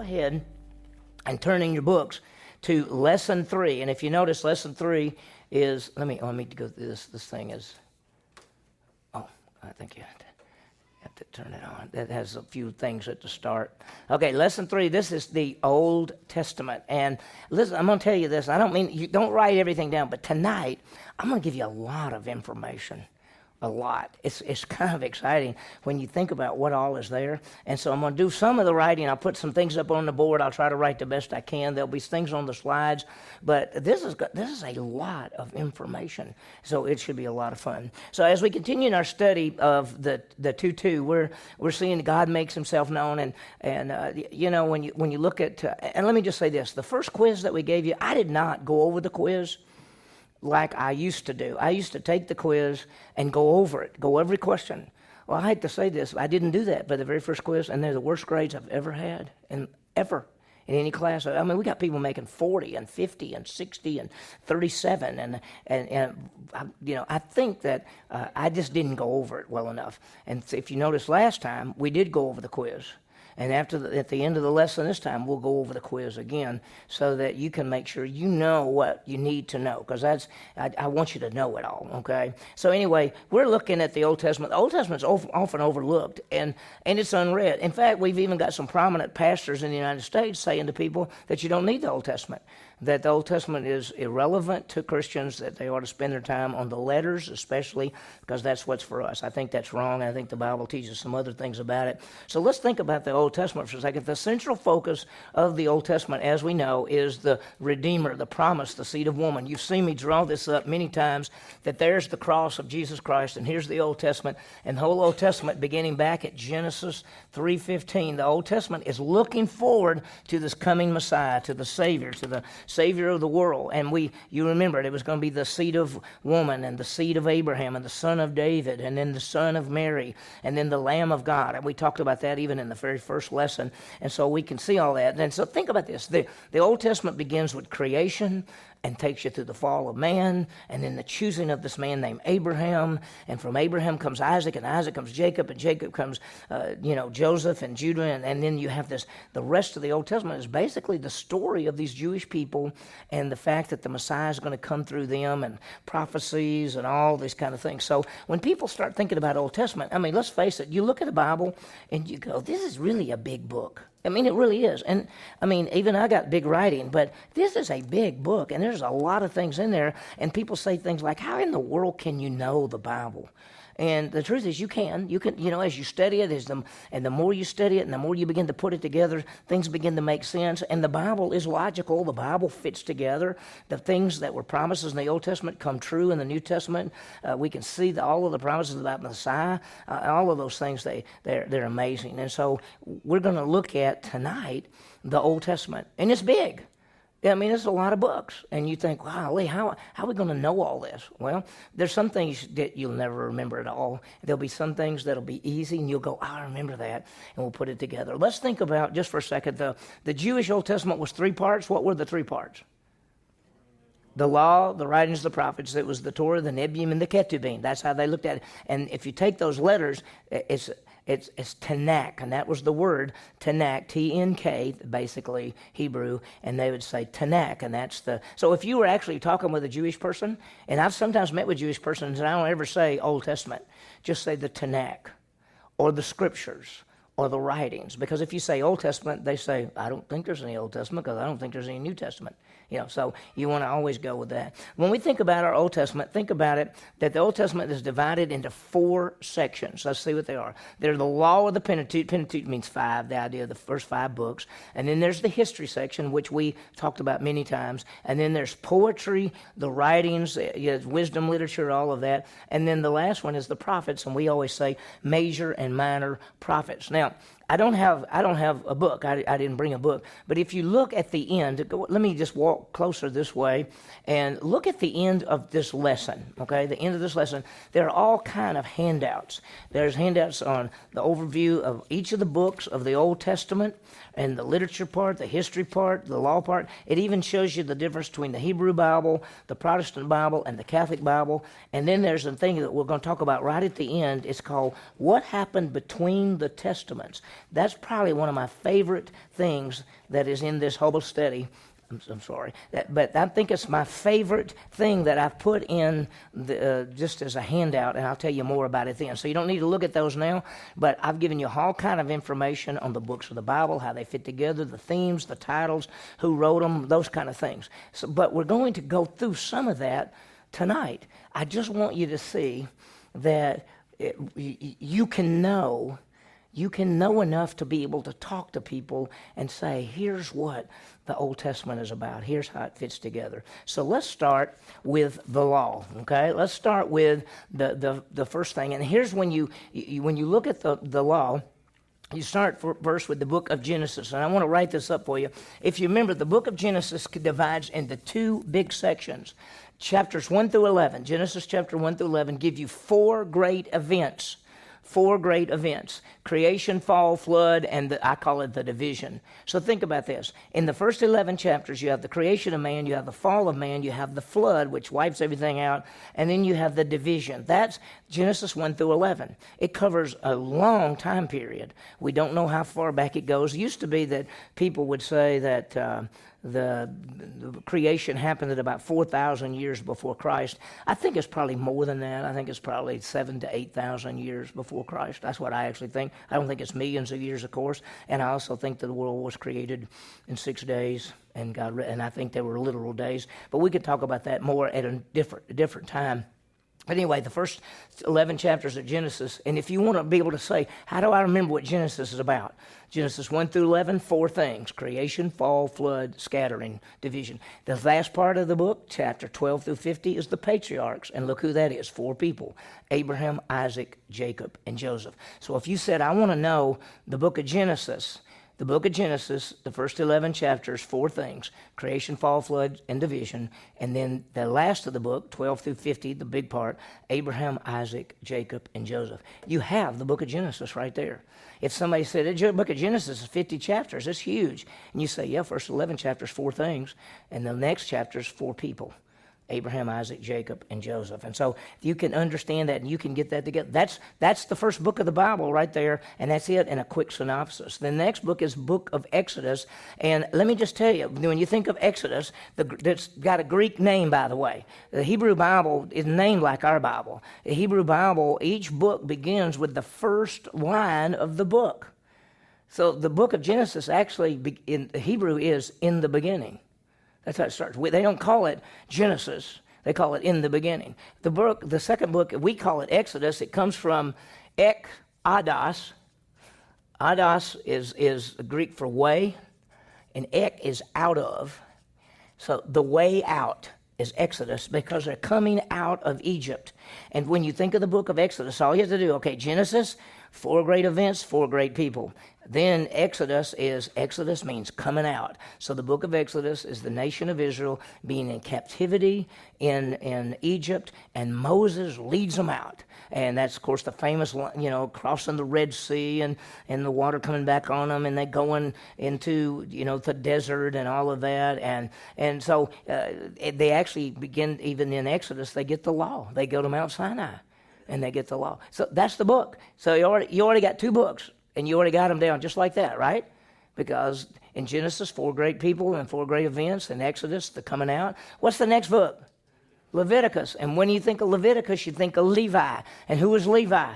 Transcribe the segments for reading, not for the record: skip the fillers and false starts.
ahead and turn in your books to lesson 3. And if you notice, lesson 3 is, let me go through this. This thing is, I think you have to turn it on. That has a few things at the start. Okay, lesson 3, this is the Old Testament. And listen, I'm going to tell you this. I don't mean, you don't write everything down, but tonight, I'm going to give you a lot of information. A lot. It's kind of exciting when you think about what all is there. And so I'm going to do some of the writing. I'll put some things up on the board. I'll try to write the best I can. There'll be things on the slides. But this is a lot of information. So it should be a lot of fun. So as we continue in our study of the 2:2, we're seeing God makes himself known. And you know, when you look at, and let me just say this, the first quiz that we gave you, I did not go over the quiz like I used to do. I used to take the quiz and go over it, go every question. Well, I hate to say this, I didn't do that for the very first quiz, and they're the worst grades I've ever had, ever in any class. I mean, we got people making 40 and 50 and 60 and 37, and you know, I think that I just didn't go over it well enough. And if you notice last time, we did go over the quiz. And at the end of the lesson this time, we'll go over the quiz again so that you can make sure you know what you need to know, because I want you to know it all, okay? So anyway, we're looking at the Old Testament. The Old Testament's often overlooked, and it's unread. In fact, we've even got some prominent pastors in the United States saying to people that you don't need the Old Testament, that the Old Testament is irrelevant to Christians, that they ought to spend their time on the letters, especially because that's what's for us. I think that's wrong. I think the Bible teaches some other things about it. So let's think about the Old Testament for a second. The central focus of the Old Testament, as we know, is the Redeemer, the promise, the seed of woman. You've seen me draw this up many times, that there's the cross of Jesus Christ, and here's the Old Testament. And the whole Old Testament, beginning back at Genesis 3:15, the Old Testament is looking forward to this coming Messiah, to the Savior, to the Savior of the world. And you remember it was going to be the seed of woman, and the seed of Abraham, and the son of David, and then the son of Mary, and then the Lamb of God. And we talked about that even in the very first lesson. And so we can see all that. And so think about this. The Old Testament begins with creation and takes you through the fall of man, and then the choosing of this man named Abraham, and from Abraham comes Isaac, and Isaac comes Jacob, and Jacob comes, Joseph and Judah, and then you have this. The rest of the Old Testament is basically the story of these Jewish people and the fact that the Messiah is going to come through them, and prophecies and all these kind of things. So when people start thinking about Old Testament, I mean, let's face it, you look at the Bible and you go, this is really a big book. I mean, it really is. And, I mean, even I got big writing, but this is a big book, and there's a lot of things in there, and people say things like, how in the world can you know the Bible? And the truth is you can, as you study it, and the more you study it and the more you begin to put it together, things begin to make sense. And the Bible is logical. The Bible fits together. The things that were promises in the Old Testament come true in the New Testament. We can see all of the promises about Messiah. All of those things, they're amazing. And so we're going to look at tonight the Old Testament. And it's big. I mean, it's a lot of books. And you think, wow, Lee, how are we going to know all this? Well, there's some things that you'll never remember at all. There'll be some things that'll be easy, and you'll go, I remember that, and we'll put it together. Let's think about, just for a second, the Jewish Old Testament was 3 parts. What were the 3 parts? The law, the writings of the prophets. It was the Torah, the Th.M, and the Ketubim. That's how they looked at it. And if you take those letters, it's Tanakh, and that was the word Tanakh, T-N-K, basically Hebrew, and they would say Tanakh, and that's the. So if you were actually talking with a Jewish person, and I've sometimes met with Jewish persons, and I don't ever say Old Testament, just say the Tanakh, or the Scriptures, or the writings, because if you say Old Testament, they say, I don't think there's any Old Testament, because I don't think there's any New Testament. So you want to always go with that. When we think about our Old Testament, think about it, that the Old Testament is divided into 4 sections. Let's see what they are. They're the law of the Pentateuch. Pentateuch means 5, the idea of the first 5 books. And then there's the history section, which we talked about many times. And then there's poetry, the writings, wisdom, literature, all of that. And then the last one is the prophets, and we always say major and minor prophets. Now, I don't have a book. I didn't bring a book. But if you look at the end, let me just walk closer this way and look at the end of this lesson, okay? The end of this lesson, there are all kind of handouts. There's handouts on the overview of each of the books of the Old Testament, and the literature part, the history part, the law part. It even shows you the difference between the Hebrew Bible, the Protestant Bible, and the Catholic Bible. And then there's a thing that we're going to talk about right at the end. It's called What Happened Between the Testaments. That's probably one of my favorite things that is in this whole study. I'm sorry, but I think it's my favorite thing that I've put in just as a handout, and I'll tell you more about it then. So you don't need to look at those now, but I've given you all kind of information on the books of the Bible, how they fit together, the themes, the titles, who wrote them, those kind of things. So, but we're going to go through some of that tonight. I just want you to see that you can know enough to be able to talk to people and say, here's what the Old Testament is about. Here's how it fits together. So let's start with the law, okay? Let's start with the first thing. And here's when you look at the law, you start first with the book of Genesis. And I want to write this up for you. If you remember, the book of Genesis divides into two big sections. Chapters 1 through 11, Genesis chapter 1 through 11, give you four great events. Four great events: creation, fall, flood, and I call it the division. So think about this. In the first 11 chapters, you have the creation of man, you have the fall of man, you have the flood, which wipes everything out, and then you have the division. That's Genesis 1 through 11. It covers a long time period. We don't know how far back it goes. It used to be that people would say that the creation happened at about 4,000 years before Christ. I think it's probably more than that. I think it's probably 7,000 to 8,000 years before Christ. That's what I actually think. I don't think it's millions of years, of course. And I also think that the world was created in 6 days, and I think there were literal days. But we could talk about that more at a different time. But anyway, the first 11 chapters of Genesis, and if you want to be able to say, how do I remember what Genesis is about? Genesis 1 through 11, four things: creation, fall, flood, scattering, division. The last part of the book, chapter 12 through 50, is the patriarchs. And look who that is, four people: Abraham, Isaac, Jacob, and Joseph. So if you said, I want to know the book of Genesis, the first 11 chapters, four things: creation, fall, flood, and division. And then the last of the book, 12 through 50, the big part: Abraham, Isaac, Jacob, and Joseph. You have the book of Genesis right there. If somebody said, the book of Genesis is 50 chapters, it's huge. And you say, yeah, first 11 chapters, four things. And the next chapters, four people: Abraham, Isaac, Jacob, and Joseph. And so you can understand that and you can get that together. That's the first book of the Bible right there, and that's it in a quick synopsis. The next book is Book of Exodus. And let me just tell you, when you think of Exodus, that's got a Greek name, by the way. The Hebrew Bible is named like our Bible. The Hebrew Bible, each book begins with the first line of the book. So the book of Genesis actually in Hebrew is in the beginning. That's how it starts. They don't call it Genesis. They call it in the beginning. The second book, we call it Exodus. It comes from ek, ados. Ados is Greek for way, and ek is out of. So the way out is Exodus, because they're coming out of Egypt. And when you think of the book of Exodus, all you have to do, okay, Genesis, four great events, four great people. Then Exodus means coming out. So the book of Exodus is the nation of Israel being in captivity in Egypt, and Moses leads them out. And that's, of course, the famous, crossing the Red Sea and the water coming back on them, and they going into, the desert and all of that. And so they actually begin, even in Exodus, they get the law. They go to Mount Sinai, and they get the law. So that's the book. So you already got two books, and you already got them down just like that, right? Because in Genesis, four great people and four great events. In Exodus, the coming out. What's the next book? Leviticus. And when you think of Leviticus, you think of Levi. And who was Levi?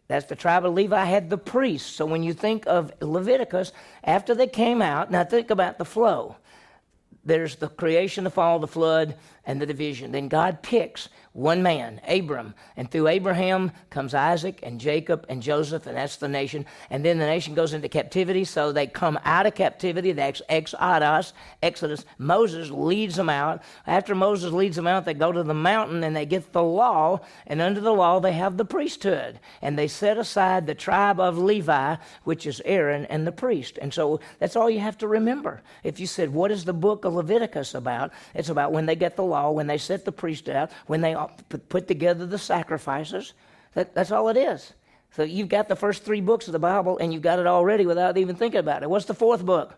That's the tribe of Levi had the priests. So when you think of Leviticus, after they came out, now think about the flow. There's the creation, the fall, the flood, and the division. Then God picks one man, Abram, and through Abraham comes Isaac and Jacob and Joseph, and that's the nation. And then the nation goes into captivity, so they come out of captivity. That's Exodus. Moses leads them out. After Moses leads them out, they go to the mountain and they get the law, and under the law they have the priesthood. And they set aside the tribe of Levi, which is Aaron and the priest. And so that's all you have to remember. If you said, what is the book of Leviticus about? It's about when they get the law, when they set the priest out, when they put together the sacrifices. That's all it is. So you've got the first 3 books of the Bible, and you've got it already without even thinking about it. What's the 4th book?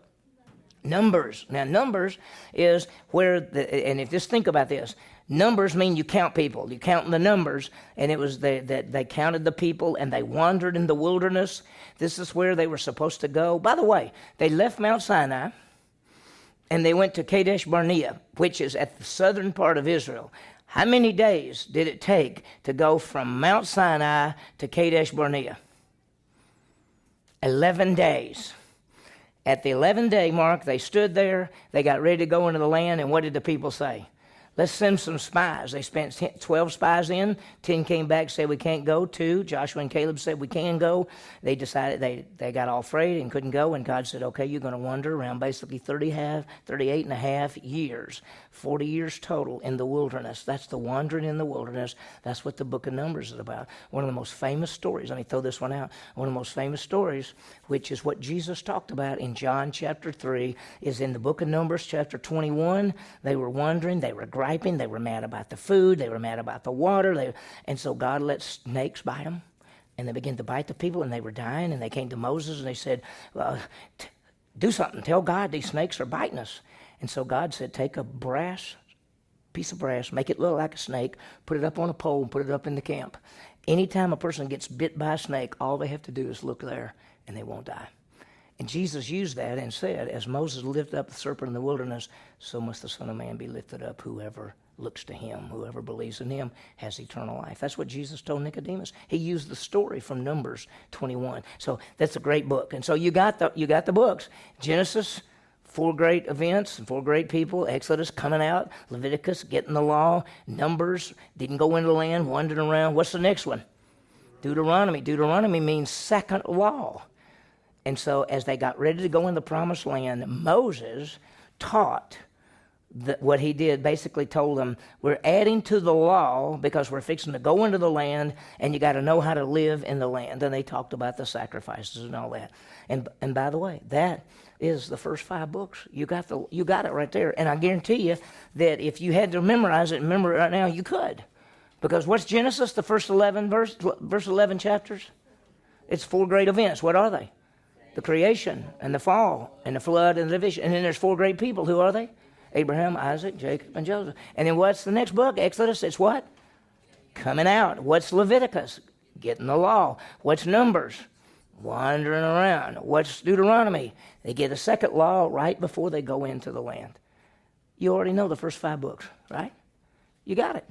Numbers. Now, Numbers is where, and if just think about this, Numbers mean you count people. You count the numbers, and it was that they counted the people, and they wandered in the wilderness. This is where they were supposed to go. By the way, they left Mount Sinai, and they went to Kadesh Barnea, which is at the southern part of Israel. How many days did it take to go from Mount Sinai to Kadesh Barnea? 11 days. At the 11-day mark, they stood there, they got ready to go into the land, and what did the people say? Let's send some spies. They spent 12 spies in. 10 came back, said we can't go. 2, Joshua and Caleb said we can go. They decided they got all afraid and couldn't go, and God said, okay, you're going to wander around basically 38 and a half years, 40 years total in the wilderness. That's the wandering in the wilderness. That's what the book of Numbers is about. One of the most famous stories, let me throw this one out, one of the most famous stories, which is what Jesus talked about in John chapter 3, is in the book of Numbers chapter 21. They were wandering, they were griping, they were mad about the food, they were mad about the water, and so God let snakes bite them, and they began to bite the people, and they were dying, and they came to Moses, and they said, do something, tell God these snakes are biting us. And so God said, take a piece of brass, make it look like a snake, put it up on a pole, and put it up in the camp. Anytime a person gets bit by a snake, all they have to do is look there, and they won't die. And Jesus used that and said, as Moses lifted up the serpent in the wilderness, so must the Son of Man be lifted up. Whoever looks to him, whoever believes in him, has eternal life. That's what Jesus told Nicodemus. He used the story from Numbers 21. So that's a great book. And so you got the books. Genesis, 4 great events, 4 great people. Exodus, coming out. Leviticus, getting the law. Numbers, didn't go into the land, wandered around. What's the next one? Deuteronomy. Deuteronomy means second law. And so as they got ready to go in the promised land, Moses taught what he did, basically told them, we're adding to the law because we're fixing to go into the land, and you got to know how to live in the land. And they talked about the sacrifices and all that. And by the way, that is the first 5 books. You got it right there. And I guarantee you that if you had to memorize it and remember it right now, you could. Because what's Genesis, the first 11 verse 11 chapters? It's 4 great events. What are they? The creation and the fall and the flood and the division. And then there's 4 great people. Who are they? Abraham, Isaac, Jacob, and Joseph. And then what's the next book? Exodus. It's what? Coming out. What's Leviticus? Getting the law. What's Numbers? Wandering around. What's Deuteronomy? They get a second law right before they go into the land. You already know the first 5 books, right? You got it.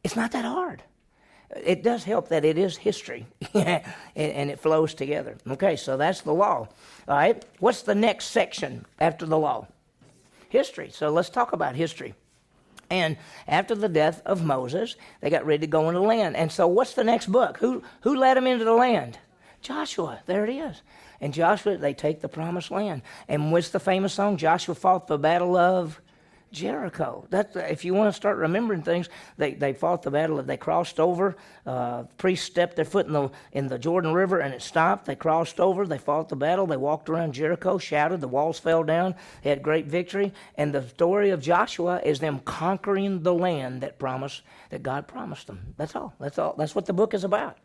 It's not that hard. It does help that it is history, and it flows together. Okay, so that's the law. All right, what's the next section after the law? History. So let's talk about history. And after the death of Moses, they got ready to go into the land. And so what's the next book? Who led them into the land? Joshua. There it is. And Joshua, they take the promised land. And what's the famous song? Joshua fought the battle of Jericho. That's, if you want to start remembering things, they fought the battle. They crossed over. Priests stepped their foot in the Jordan River, and it stopped. They crossed over. They fought the battle. They walked around Jericho, shouted. The walls fell down. They had great victory. And the story of Joshua is them conquering the land that God promised them. That's all. That's what the book is about.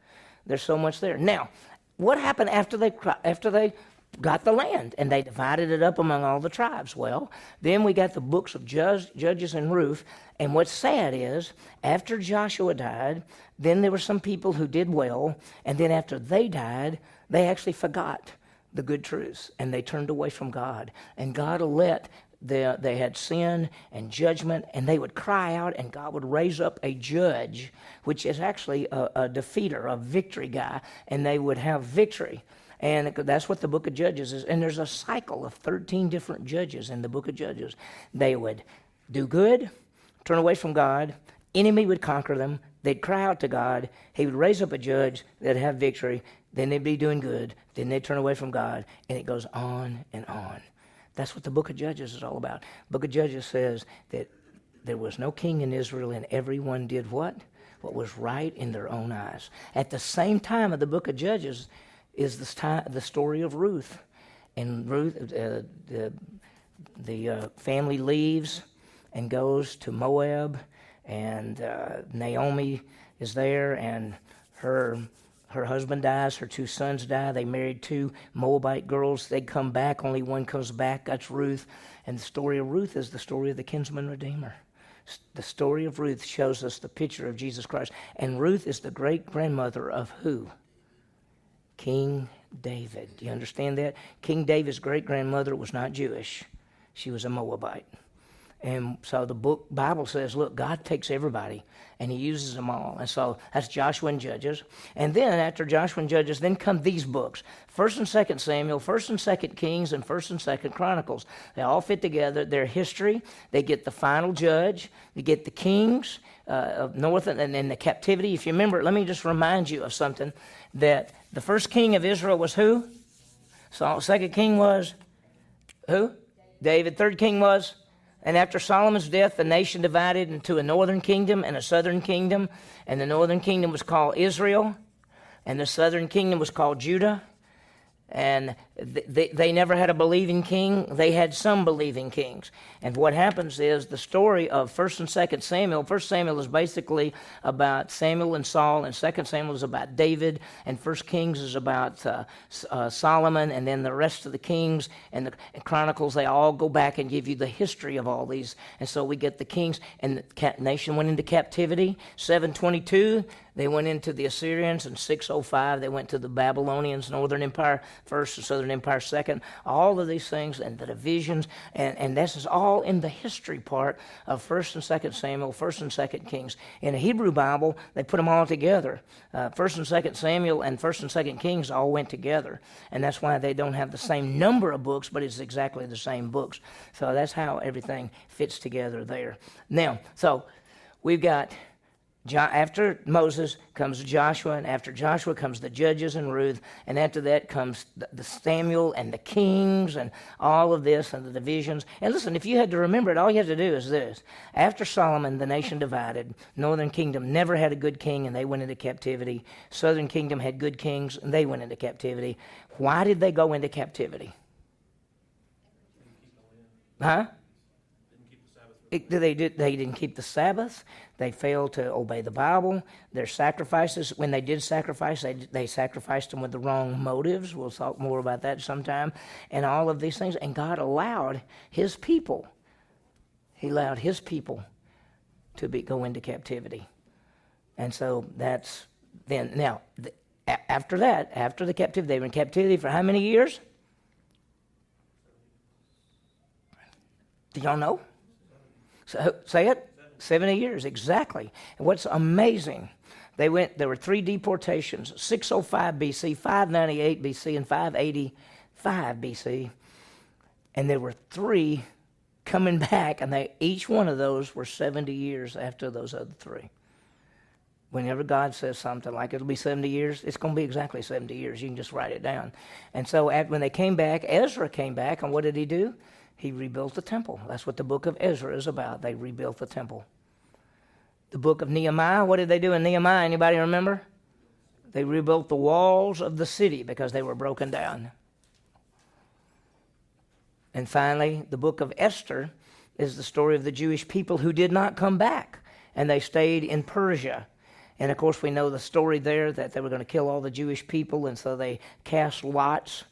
There's so much there. Now, what happened after they got the land, and they divided it up among all the tribes? Well, then we got the books of Judges and Ruth, and what's sad is, after Joshua died, then there were some people who did well, and then after they died, they actually forgot the good truths, and they turned away from God, and God let they had sin and judgment, and they would cry out, and God would raise up a judge, which is actually a defeater, a victory guy, and they would have victory. And that's what the book of Judges is. And there's a cycle of 13 different judges in the book of Judges. They would do good, turn away from God, enemy would conquer them, they'd cry out to God, he would raise up a judge that'd have victory, then they'd be doing good, then they'd turn away from God, and it goes on and on. That's what the book of Judges is all about. The book of Judges says that there was no king in Israel, and everyone did what? What was right in their own eyes. At the same time of the book of Judges is the story of Ruth. And Ruth, the family leaves and goes to Moab, and Naomi is there, and her her husband dies, her 2 sons die. They married 2 Moabite girls. They come back. Only one comes back. That's Ruth. And the story of Ruth is the story of the kinsman redeemer. The story of Ruth shows us the picture of Jesus Christ. And Ruth is the great-grandmother of who? King David. Do you understand that? King David's great-grandmother was not Jewish. She was a Moabite. And so the Bible says, look, God takes everybody and he uses them all. And so that's Joshua and Judges. And then after Joshua and Judges, then come these books. 1st and 2nd Samuel, 1st and 2nd Kings, and 1st and 2nd Chronicles. They all fit together. They're history. They get the final judge. They get the kings of north and then the captivity. If you remember, let me just remind you of something, that the first king of Israel was who? So second king was who? David. Third king was? And after Solomon's death, the nation divided into a northern kingdom and a southern kingdom. And the northern kingdom was called Israel, and the southern kingdom was called Judah. And they never had a believing king. They had some believing kings. And what happens is the story of 1st and 2nd Samuel. 1st Samuel is basically about Samuel and Saul, and 2nd Samuel is about David, and 1st Kings is about Solomon, and then the rest of the kings and the Chronicles, they all go back and give you the history of all these. And so we get the kings, and the nation went into captivity. 722, they went into the Assyrians. In 605, they went to the Babylonians, Northern Empire first and Southern Empire second. All of these things and the divisions, and this is all in the history part of 1st and 2nd Samuel, 1st and 2nd Kings. In the Hebrew Bible, they put them all together. 1st and 2nd Samuel and 1st and 2nd Kings all went together. And that's why they don't have the same number of books, but it's exactly the same books. So that's how everything fits together there. Now, so we've got... After Moses comes Joshua, and after Joshua comes the Judges and Ruth, and after that comes the Samuel and the Kings and all of this and the divisions. And listen, if you had to remember it, all you have to do is this. After Solomon, the nation divided. Northern kingdom never had a good king, and they went into captivity. Southern kingdom had good kings, and they went into captivity. Why did they go into captivity? Huh? They didn't keep the Sabbath. They failed to obey the Bible. Their sacrifices, when they did sacrifice, they sacrificed them with the wrong motives. We'll talk more about that sometime. And all of these things. And God allowed his people. He allowed his people to go into captivity. And so that's then. Now, after that, after the captivity, they were in captivity for how many years? Do y'all know? So, say it. 70 years, exactly. And what's amazing, there were 3 deportations, 605 BC, 598 BC, and 585 BC. And there were 3 coming back, and each one of those were 70 years after those other 3. Whenever God says something like it'll be 70 years, it's going to be exactly 70 years. You can just write it down. And so when they came back, Ezra came back, and what did he do? He rebuilt the temple. That's what the book of Ezra is about. They rebuilt the temple. The book of Nehemiah, what did they do in Nehemiah? Anybody remember? They rebuilt the walls of the city because they were broken down. And finally, the book of Esther is the story of the Jewish people who did not come back, and they stayed in Persia. And of course, we know the story there that they were going to kill all the Jewish people, and so they cast lots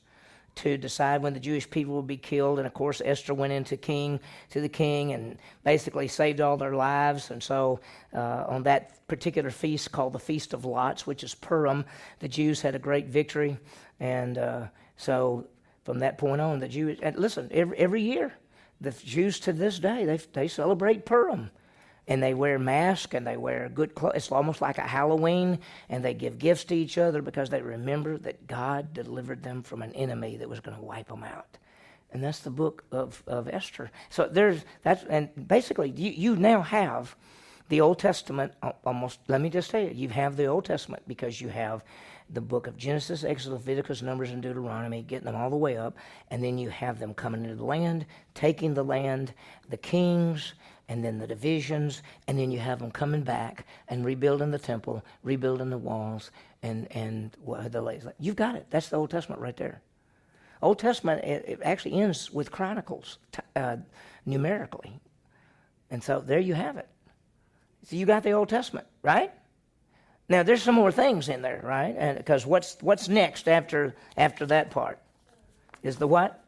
to decide when the Jewish people would be killed. And of course, Esther went into the king and basically saved all their lives. And so on that particular feast called the Feast of Lots, which is Purim, the Jews had a great victory. And so from that point on, the Jews, and listen, every year, the Jews to this day, they celebrate Purim. And they wear masks, and they wear good clothes. It's almost like a Halloween, and they give gifts to each other because they remember that God delivered them from an enemy that was going to wipe them out. And that's the book of Esther. So and basically you now have the Old Testament almost. Let me just tell you, you have the Old Testament because you have the book of Genesis, Exodus, Leviticus, Numbers, and Deuteronomy, getting them all the way up, and then you have them coming into the land, taking the land, the kings, and then the divisions, and then you have them coming back and rebuilding the temple, rebuilding the walls, and the lays. You've got it. That's the Old Testament right there. Old Testament, it actually ends with Chronicles, numerically. And so there you have it. So you got the Old Testament, right? Now, there's some more things in there, right? And because what's next after that part is the what?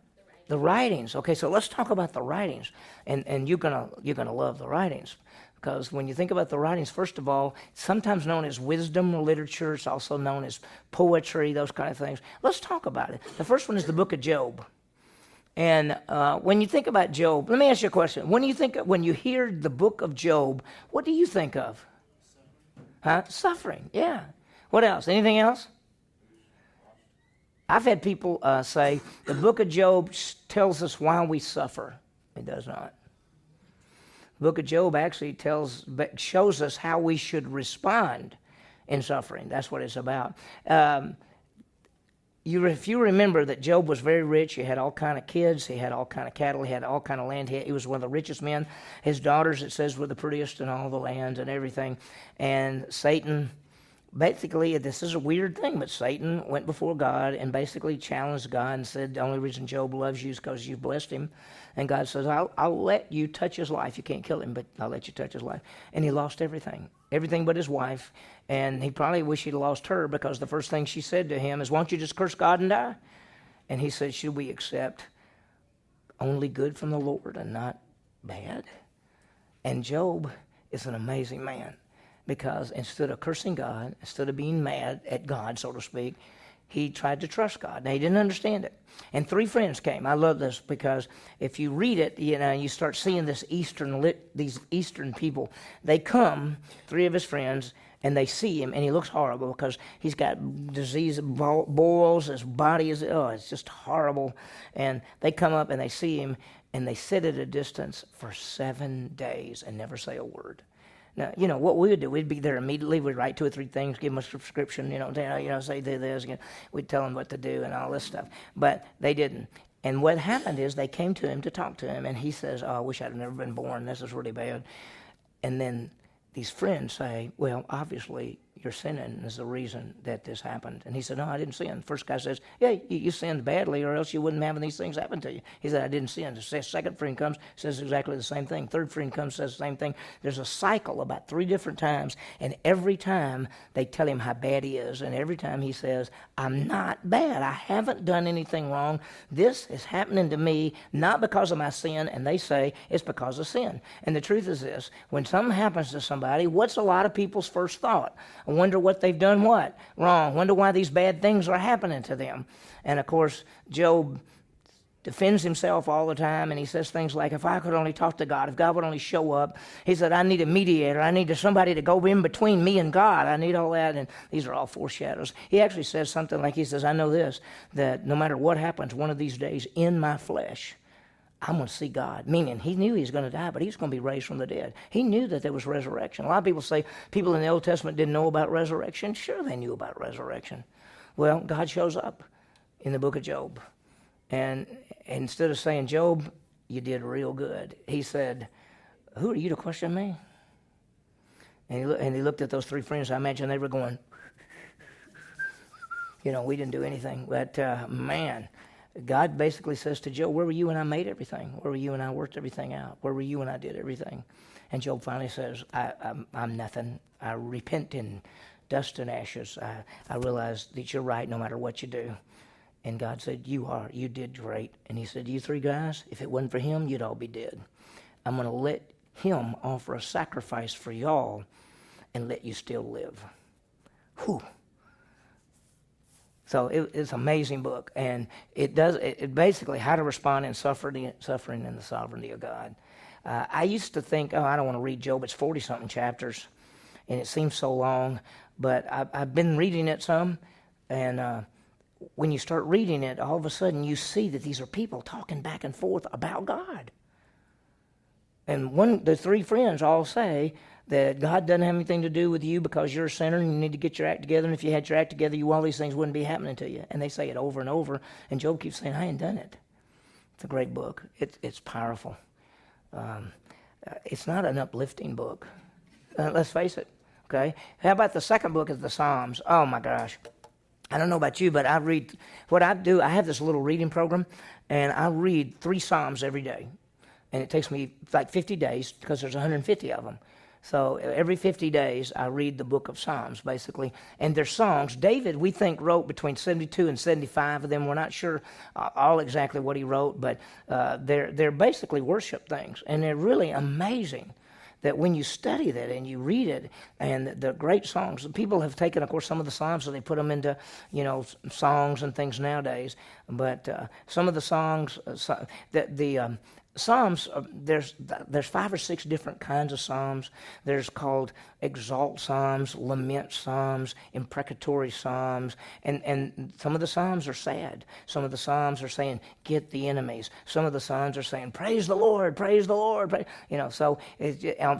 The writings. Okay, so let's talk about the writings, and you're gonna love the writings, because when you think about the writings, first of all, sometimes known as wisdom literature, it's also known as poetry, those kind of things. Let's talk about it. The first one is the Book of Job. And when you think about Job, let me ask you a question. When you hear the Book of Job, what do you think of? Suffering, yeah. What else? Anything else? I've had people say the Book of Job tells us why we suffer. It does not. The Book of Job actually shows us how we should respond in suffering. That's what it's about. If you remember that Job was very rich, he had all kind of kids, he had all kind of cattle, he had all kind of land. He was one of the richest men. His daughters, it says, were the prettiest in all the land and everything. And Satan, basically, this is a weird thing, but Satan went before God and basically challenged God and said, the only reason Job loves you is because you've blessed him. And God says, I'll let you touch his life. You can't kill him, but I'll let you touch his life. And he lost everything but his wife. And he probably wished he'd lost her, because the first thing she said to him is, why don't you just curse God and die? And he said, should we accept only good from the Lord and not bad? And Job is an amazing man, because instead of cursing God, instead of being mad at God, so to speak, he tried to trust God. Now, he didn't understand it. And 3 friends came. I love this, because if you read it, you start seeing these Eastern people. They come, 3 of his friends, and they see him, and he looks horrible because he's got disease, boils, his body is, it's just horrible. And they come up and they see him, and they sit at a distance for 7 days and never say a word. Now, what we would do, we'd be there immediately. We'd write 2 or 3 things, give them a subscription, say this again. We'd tell them what to do and all this stuff. But they didn't. And what happened is they came to him to talk to him, and he says, I wish I'd never been born. This is really bad. And then these friends say, well, obviously your sinning is the reason that this happened. And he said, no, I didn't sin. First guy says, yeah, you sinned badly, or else you wouldn't have these things happen to you. He said, I didn't sin. The second friend comes, says exactly the same thing. Third friend comes, says the same thing. There's a cycle about 3 different times, and every time they tell him how bad he is, and every time he says, I'm not bad. I haven't done anything wrong. This is happening to me not because of my sin, and they say it's because of sin. And the truth is this, when something happens to somebody, what's a lot of people's first thought? I wonder what they've done wrong. Wonder why these bad things are happening to them. And of course, Job defends himself all the time, and he says things like, if I could only talk to God, if God would only show up. He said, I need a mediator. I need somebody to go in between me and God. I need all that. And these are all foreshadows. He actually says something like, he says, I know this, that no matter what happens one of these days in my flesh, I'm going to see God. Meaning, he knew he was going to die, but he was going to be raised from the dead. He knew that there was resurrection. A lot of people say people in the Old Testament didn't know about resurrection. Sure, they knew about resurrection. Well, God shows up in the book of Job. And instead of saying, Job, you did real good, he said, who are you to question me? And he looked at those 3 friends. I imagine they were going, we didn't do anything. But, man, God basically says to Job, where were you when I made everything? Where were you when I worked everything out? Where were you when I did everything? And Job finally says, I'm nothing. I repent in dust and ashes. I realize that you're right no matter what you do. And God said, you did great. And he said, you 3 guys, if it wasn't for him, you'd all be dead. I'm going to let him offer a sacrifice for y'all and let you still live. Whew. So it's an amazing book, and it basically how to respond in suffering and the sovereignty of God. I used to think, I don't want to read Job. It's 40-something chapters, and it seems so long, but I've been reading it some, and when you start reading it, all of a sudden you see that these are people talking back and forth about God. And the 3 friends all say that God doesn't have anything to do with you because you're a sinner and you need to get your act together. And if you had your act together, all these things wouldn't be happening to you. And they say it over and over. And Job keeps saying, I ain't done it. It's a great book. It's powerful. It's not an uplifting book. Let's face it. Okay. How about the second book is the Psalms? Oh my gosh. I don't know about you, but I have this little reading program, and I read 3 Psalms every day. And it takes me like 50 days because there's 150 of them. So every 50 days, I read the book of Psalms, basically. And they're songs. David, we think, wrote between 72 and 75 of them. We're not sure all exactly what he wrote, but they're basically worship things. And they're really amazing that when you study that and you read it, and the great songs, people have taken, of course, some of the Psalms and they put them into, songs and things nowadays. But some of the songs, the Psalms, there's 5 or 6 different kinds of Psalms. There's called exalt Psalms, lament Psalms, imprecatory Psalms, and some of the Psalms are sad. Some of the Psalms are saying, get the enemies. Some of the Psalms are saying, praise the Lord, praise the Lord. So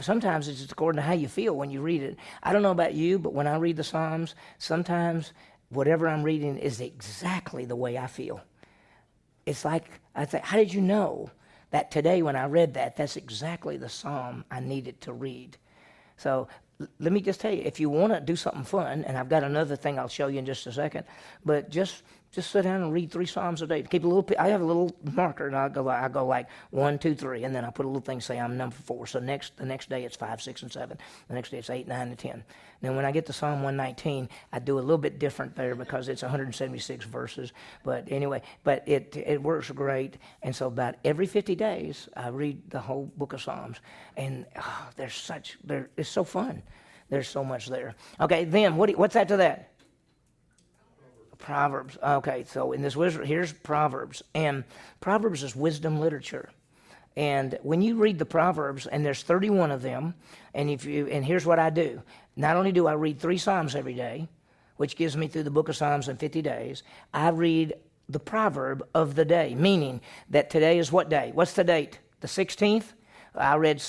sometimes it's just according to how you feel when you read it. I don't know about you, but when I read the Psalms, sometimes whatever I'm reading is exactly the way I feel. It's like, I think, how did you know that today when I read that, that's exactly the psalm I needed to read? So let me just tell you, if you want to do something fun, and I've got another thing I'll show you in just a second, but just sit down and read 3 psalms a day. Keep a little. I have a little marker, and I go like 1, 2, 3, and then I put a little thing say I'm number 4. So the next day it's 5, 6, and 7. The next day it's 8, 9, and 10. Then when I get to Psalm 119, I do a little bit different there because it's 176 verses. But anyway, it works great. And so about every 50 days, I read the whole book of Psalms, and it's so fun. There's so much there. Okay, then what's after that? Proverbs. Okay, so in this here's Proverbs, and Proverbs is wisdom literature. And when you read the Proverbs, and there's 31 of them, and here's what I do. Not only do I read 3 Psalms every day, which gives me through the book of Psalms in 50 days, I read the proverb of the day, meaning that today is what day? What's the date? The 16th? I read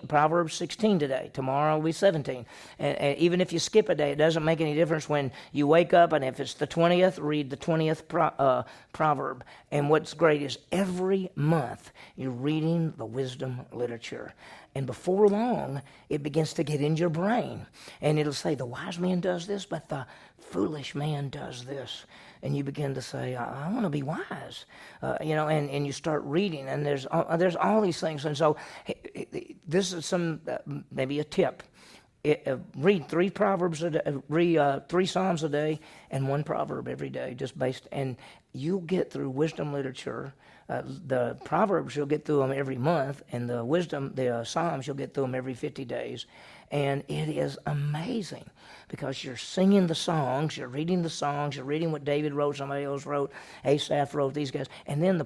Proverbs 16 today. Tomorrow will be 17. And even if you skip a day, it doesn't make any difference when you wake up, and if it's the 20th, read the 20th proverb. And what's great is every month you're reading the wisdom literature. And before long, it begins to get in your brain. And it'll say, the wise man does this, but the foolish man does this. And you begin to say, I want to be wise, and you start reading, and there's all these things. And so this is maybe a tip. Read 3 proverbs a day, read 3 Psalms a day, and 1 proverb every day, and you'll get through wisdom literature. The Proverbs, you'll get through them every month, and the Psalms, you'll get through them every 50 days. And it is amazing because you're singing the songs, you're reading the songs, you're reading what David wrote, somebody else wrote, Asaph wrote, these guys. And then the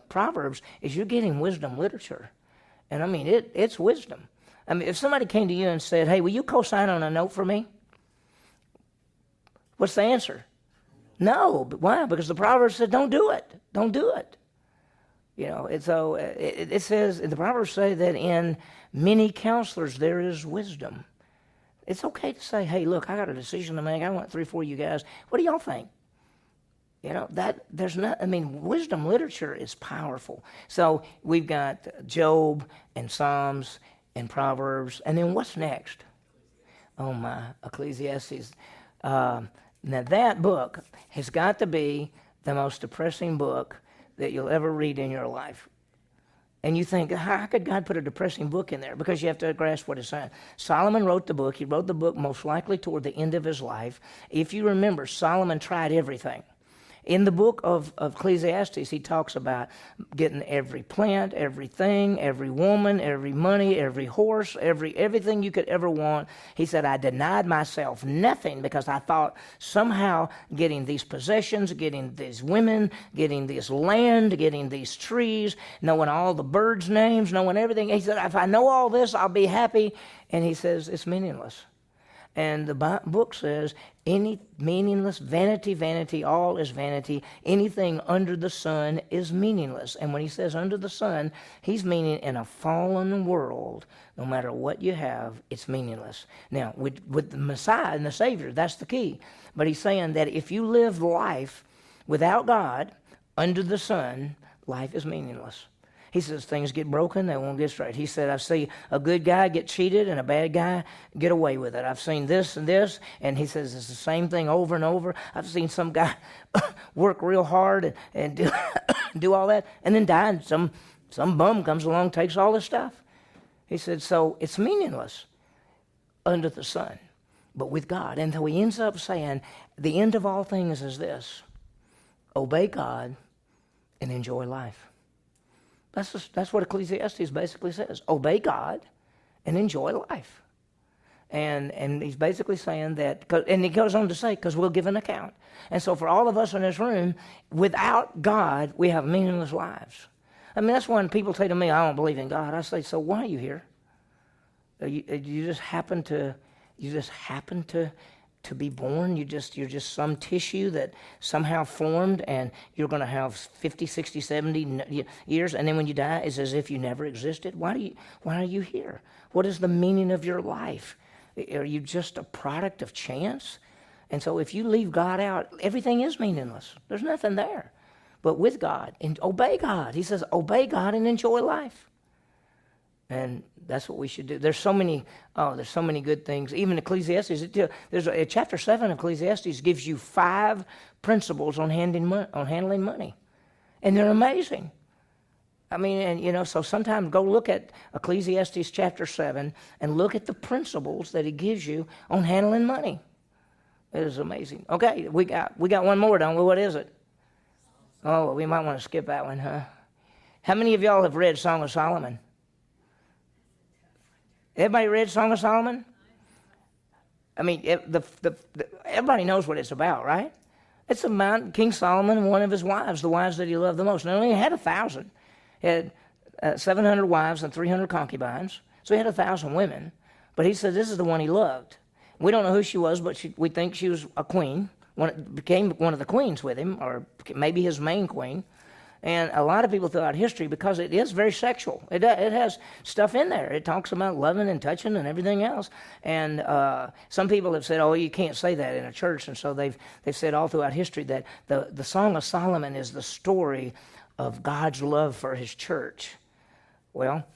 Proverbs is you're getting wisdom literature. And I mean, it's wisdom. I mean, if somebody came to you and said, hey, will you co-sign on a note for me? What's the answer? No. But why? Because the Proverbs said, don't do it. Don't do it. It says, the Proverbs say that in many counselors there is wisdom. It's okay to say, hey, look, I got a decision to make. I want 3 or 4 of you guys. What do y'all think? Wisdom literature is powerful. So we've got Job and Psalms and Proverbs. And then what's next? Oh my, Ecclesiastes. Now that book has got to be the most depressing book that you'll ever read in your life. And you think, how could God put a depressing book in there? Because you have to grasp what it's saying. Solomon wrote the book. He wrote the book most likely toward the end of his life. If you remember, Solomon tried everything. In the book of Ecclesiastes, he talks about getting every plant, everything, every woman, every money, every horse, everything you could ever want. He said, I denied myself nothing because I thought somehow getting these possessions, getting these women, getting this land, getting these trees, knowing all the birds' names, knowing everything. He said, if I know all this, I'll be happy. And he says, it's meaningless. And the book says, any meaningless, vanity, vanity, all is vanity. Anything under the sun is meaningless. And when he says under the sun, he's meaning in a fallen world, no matter what you have, it's meaningless. Now, with the Messiah and the Savior, that's the key. But he's saying that if you live life without God, under the sun, life is meaningless. He says things get broken, they won't get straight. He said, I've seen a good guy get cheated and a bad guy get away with it. I've seen this and this, and he says it's the same thing over and over. I've seen some guy work real hard and do, do all that and then die, and some bum comes along, takes all his stuff. He said, so it's meaningless under the sun, but with God. And so he ends up saying, the end of all things is this: obey God and enjoy life. That's what Ecclesiastes basically says. Obey God and enjoy life. And he's basically saying that, and he goes on to say, because we'll give an account. And so for all of us in this room, without God, we have meaningless lives. I mean, that's when people say to me, I don't believe in God. I say, so why are you here? You just happen to be born. You're just some tissue that somehow formed, and you're going to have 50, 60, 70 years, and then when you die, it's as if you never existed. Why are you here? What is the meaning of your life? Are you just a product of chance? And so if you leave God out, everything is meaningless. There's nothing there. But with God, and obey God. He says, obey God and enjoy life. And that's what we should do. There's so many good things. Even Ecclesiastes, there's chapter 7 of Ecclesiastes gives you 5 principles on handling money. And they're amazing. I mean, and so sometimes go look at Ecclesiastes chapter 7 and look at the principles that he gives you on handling money. It is amazing. Okay, we got one more, don't we? What is it? Oh, we might want to skip that one, huh? How many of y'all have read Song of Solomon? Everybody read Song of Solomon? I mean, everybody knows what it's about, right? It's about King Solomon and one of his wives, the wives that he loved the most. Now, he only had 1,000. He had 700 wives and 300 concubines, so he had 1,000 women. But he said this is the one he loved. We don't know who she was, but we think she was a queen. Became one of the queens with him, or maybe his main queen. And a lot of people throughout history, because it is very sexual, it has stuff in there. It talks about loving and touching and everything else. And some people have said, oh, you can't say that in a church. And so they've said all throughout history that the Song of Solomon is the story of God's love for his church. Well,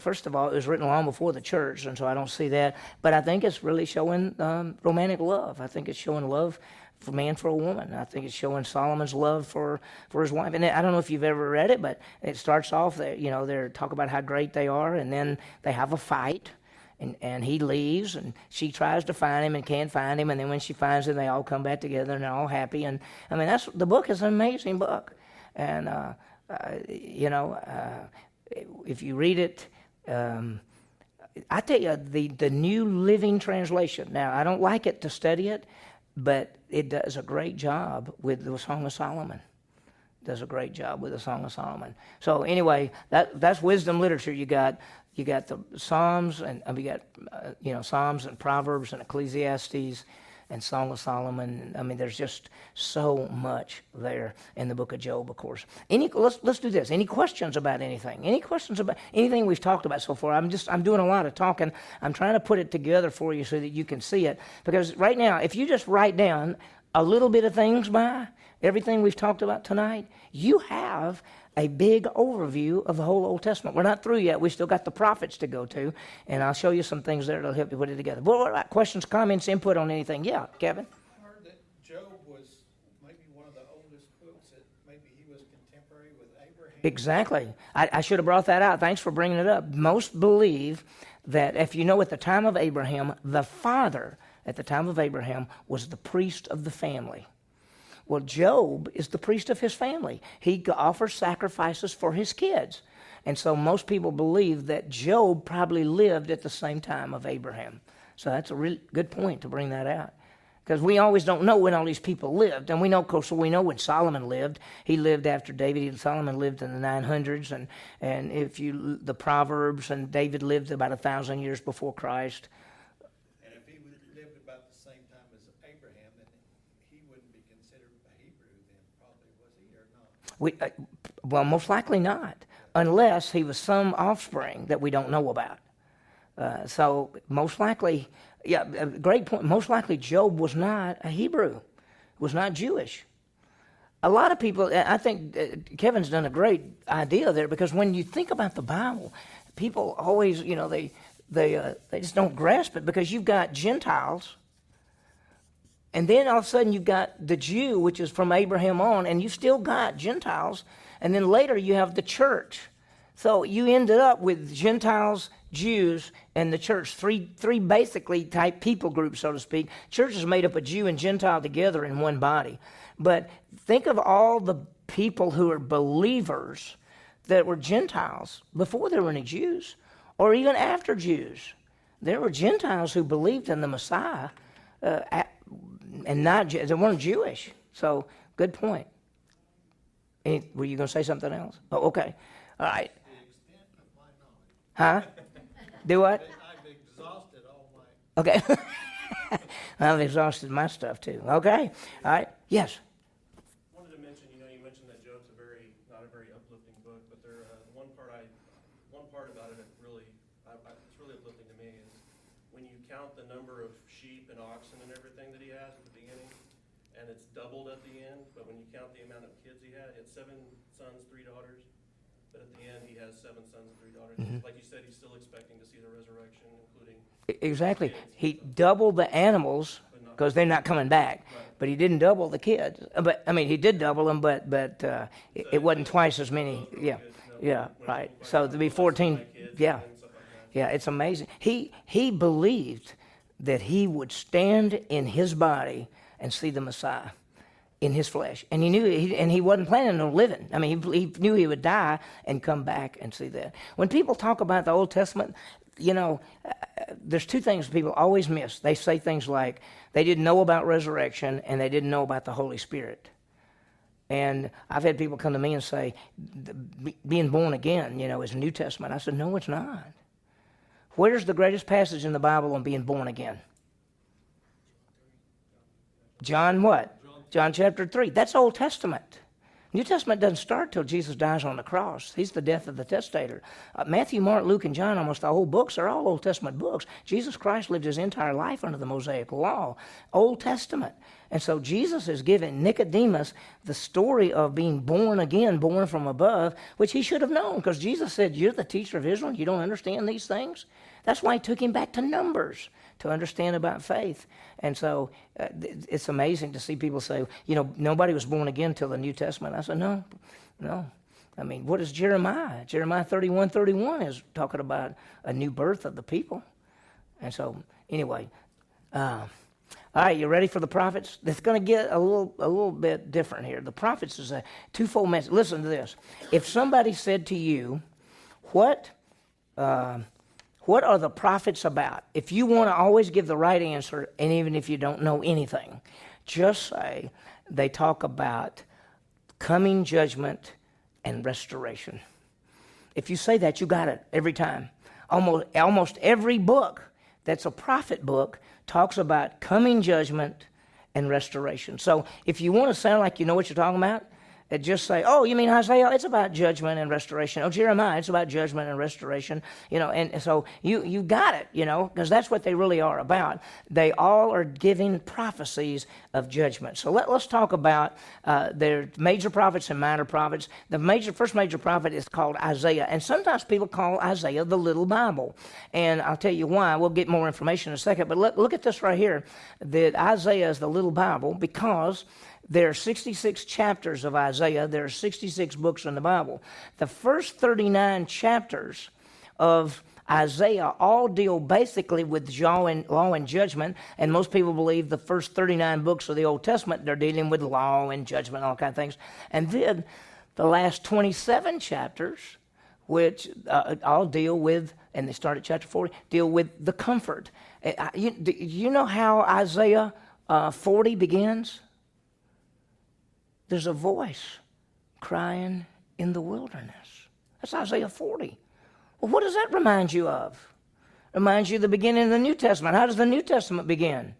first of all, it was written long before the church, and so I don't see that. But I think it's really showing romantic love. I think it's showing love for man for a woman. I think it's showing Solomon's love for his wife. And I don't know if you've ever read it, but it starts off there. They talk about how great they are, and then they have a fight, and he leaves, and she tries to find him and can't find him, and then when she finds him, they all come back together and they're all happy. And I mean, the book is an amazing book, and if you read it, I tell you, the New Living Translation. Now, I don't like it to study it, but it does a great job with the Song of Solomon. Does a great job with the Song of Solomon. So anyway, that's wisdom literature. You got the Psalms, and we got Psalms and Proverbs and Ecclesiastes and Song of Solomon. I mean, there's just so much there in the book of Job, of course. Let's do this. Any questions about anything? Any questions about anything we've talked about so far? I'm doing a lot of talking. I'm trying to put it together for you so that you can see it. Because right now, if you just write down a little bit of things by everything we've talked about tonight, you have a big overview of the whole Old Testament. We're not through yet. We still got the prophets to go to, and I'll show you some things there that'll help you put it together. What about questions, comments, input on anything? Yeah, Kevin? I heard that Job was maybe one of the oldest books, that maybe he was contemporary with Abraham. Exactly. I should have brought that out. Thanks for bringing it up. Most believe that at the time of Abraham, the father at the time of Abraham was the priest of the family. Well, Job is the priest of his family. He offers sacrifices for his kids. And so most people believe that Job probably lived at the same time of Abraham. So that's a really good point to bring that out. Because we always don't know when all these people lived. And we know when Solomon lived. He lived after David. Solomon lived in the 900s. And the Proverbs, and David lived about 1,000 years before Christ. And if he lived about the same time as Abraham, then he wouldn't be considered a Hebrew then, probably, was he, or not? Well, most likely not, unless he was some offspring that we don't know about. So most likely, great point. Most likely Job was not a Hebrew, was not Jewish. A lot of people, I think Kevin's done a great idea there, because when you think about the Bible, people always, they just don't grasp it, because you've got Gentiles, and then all of a sudden you've got the Jew, which is from Abraham on, and you still got Gentiles, and then later you have the church. So you ended up with Gentiles, Jews, and the church, three basically type people groups, so to speak. Church is made up of Jew and Gentile together in one body. But think of all the people who are believers that were Gentiles before there were any Jews, or even after Jews. There were Gentiles who believed in the Messiah, and they weren't Jewish. So, good point. Were you going to say something else? Oh, okay. All right. The extent of my knowledge. Huh? Do what? I've exhausted all my... Okay. I've exhausted my stuff too. Okay. All right. Yes. Wanted to mention, you mentioned that Job's not a very uplifting book, but there one part about it that it's really uplifting to me is when you count the number of sheep and oxen and everything that he has at the beginning, and it's doubled at the end. But when you count the amount of kids he had 7 sons, 3 daughters. But at the end, he has 7 sons and 3 daughters. Mm-hmm. Like you said, he's still expecting to see the resurrection, including exactly. He doubled the animals because they're not coming back. Right. But he didn't double the kids. But I mean, he did double them, but it wasn't twice as many. Yeah, yeah, right. So to be 14. Yeah, yeah. It's amazing. He believed that he would stand in his body and see the Messiah in his flesh, and he knew he wasn't planning on living. I mean, he knew he would die and come back and see that. When people talk about the Old Testament, there's 2 things people always miss. They say things like they didn't know about resurrection and they didn't know about the Holy Spirit. And I've had people come to me and say, being born again, is New Testament. I said, no, it's not. Where's the greatest passage in the Bible on being born again? John what? John chapter 3. That's Old Testament. New Testament doesn't start till Jesus dies on the cross. He's the death of the testator. Matthew, Mark, Luke, and John, almost the whole books are all Old Testament books. Jesus Christ lived his entire life under the Mosaic law. Old Testament. And so Jesus is giving Nicodemus the story of being born again, born from above, which he should have known, because Jesus said, you're the teacher of Israel, you don't understand these things? That's why he took him back to Numbers, to understand about faith. And so it's amazing to see people say, nobody was born again till the New Testament. I said, no. I mean, what is Jeremiah? Jeremiah 31:31 is talking about a new birth of the people. And so, anyway, all right, you ready for the prophets? It's going to get a little bit different here. The prophets is a twofold message. Listen to this. If somebody said to you, what are the prophets about? If you want to always give the right answer, and even if you don't know anything, just say they talk about coming judgment and restoration. If you say that, you got it every time. Almost every book that's a prophet book talks about coming judgment and restoration. So if you want to sound like you know what you're talking about, just say, oh, you mean Isaiah? It's about judgment and restoration. Oh, Jeremiah, it's about judgment and restoration. And so you got it, because that's what they really are about. They all are giving prophecies of judgment. So let's talk about their major prophets and minor prophets. The first major prophet is called Isaiah, and sometimes people call Isaiah the Little Bible. And I'll tell you why. We'll get more information in a second. But look at this right here, that Isaiah is the Little Bible because there are 66 chapters of Isaiah. There are 66 books in the Bible. The first 39 chapters of Isaiah all deal basically with law and judgment, and most people believe the first 39 books of the Old Testament, they're dealing with law and judgment, all kind of things. And then the last 27 chapters, which all deal with, and they start at chapter 40, deal with the comfort. You know how Isaiah 40 begins? There's a voice crying in the wilderness. That's Isaiah 40. Well, what does that remind you of? It reminds you of the beginning of the New Testament. How does the New Testament begin?